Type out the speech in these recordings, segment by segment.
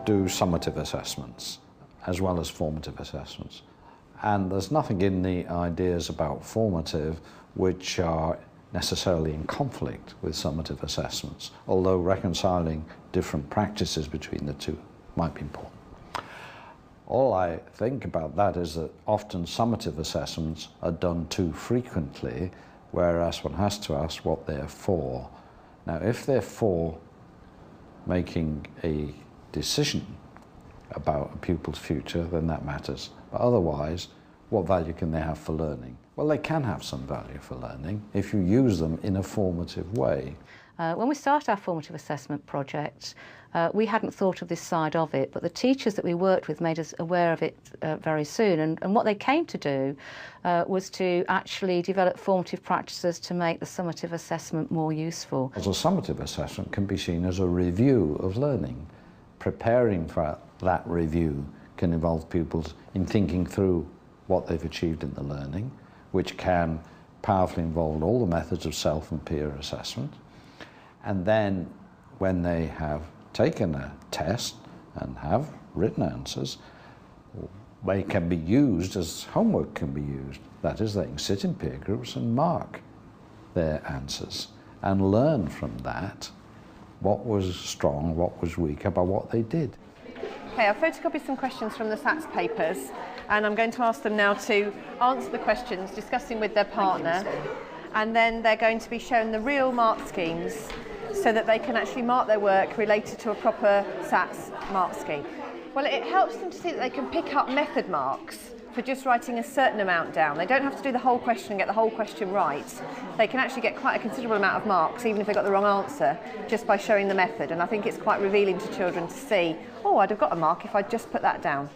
Do summative assessments as well as formative assessments. And there's nothing in the ideas about formative which are necessarily in conflict with summative assessments, although reconciling different practices between the two might be important. All I think about that is that often summative assessments are done too frequently, whereas one has to ask what they're for. Now, if they're for making a decision about a pupil's future, then that matters. But otherwise, what value can they have for learning? Well, they can have some value for learning if you use them in a formative way. When we started our formative assessment project, we hadn't thought of this side of it, but the teachers that we worked with made us aware of it very soon. And what they came to do was to actually develop formative practices to make the summative assessment more useful. As a summative assessment can be seen as a review of learning. Preparing for that review can involve pupils in thinking through what they've achieved in the learning, which can powerfully involve all the methods of self and peer assessment. And then when they have taken a test and have written answers, they can be used as homework can be used. That is, they can sit in peer groups and mark their answers and learn from that what was strong, what was weak about what they did. Okay, I've photocopied some questions from the SATS papers, and I'm going to ask them now to answer the questions, discussing with their partner, and then they're going to be shown the real mark schemes so that they can actually mark their work related to a proper SATS mark scheme. Well, it helps them to see that they can pick up method marks for just writing a certain amount down. They don't have to do the whole question and get the whole question right. They can actually get quite a considerable amount of marks, even if they got the wrong answer, just by showing the method. And I think it's quite revealing to children to see, oh, I'd have got a mark if I'd just put that down.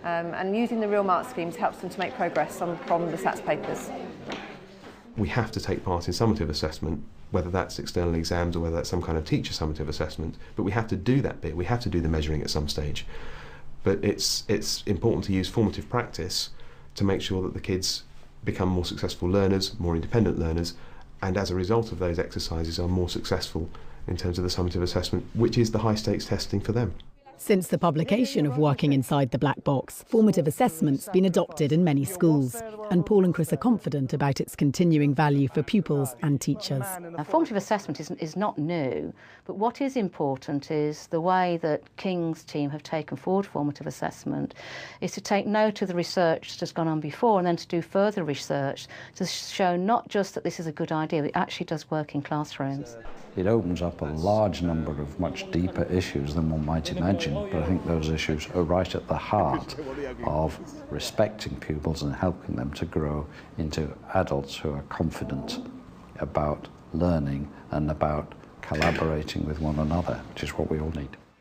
And using the real mark schemes helps them to make progress from the SATS papers. We have to take part in summative assessment, whether that's external exams or whether that's some kind of teacher summative assessment, but we have to do that bit. We have to do the measuring at some stage. But it's important to use formative practice to make sure that the kids become more successful learners, more independent learners, and as a result of those exercises are more successful in terms of the summative assessment, which is the high stakes testing for them. Since the publication of Working Inside the Black Box, formative assessment's been adopted in many schools, and Paul and Chris are confident about its continuing value for pupils and teachers. Formative assessment is not new, but what is important is the way that King's team have taken forward formative assessment is to take note of the research that has gone on before and then to do further research to show not just that this is a good idea, but it actually does work in classrooms. It opens up a large number of much deeper issues than one might imagine, but I think those issues are right at the heart of respecting pupils and helping them to grow into adults who are confident about learning and about collaborating with one another, which is what we all need.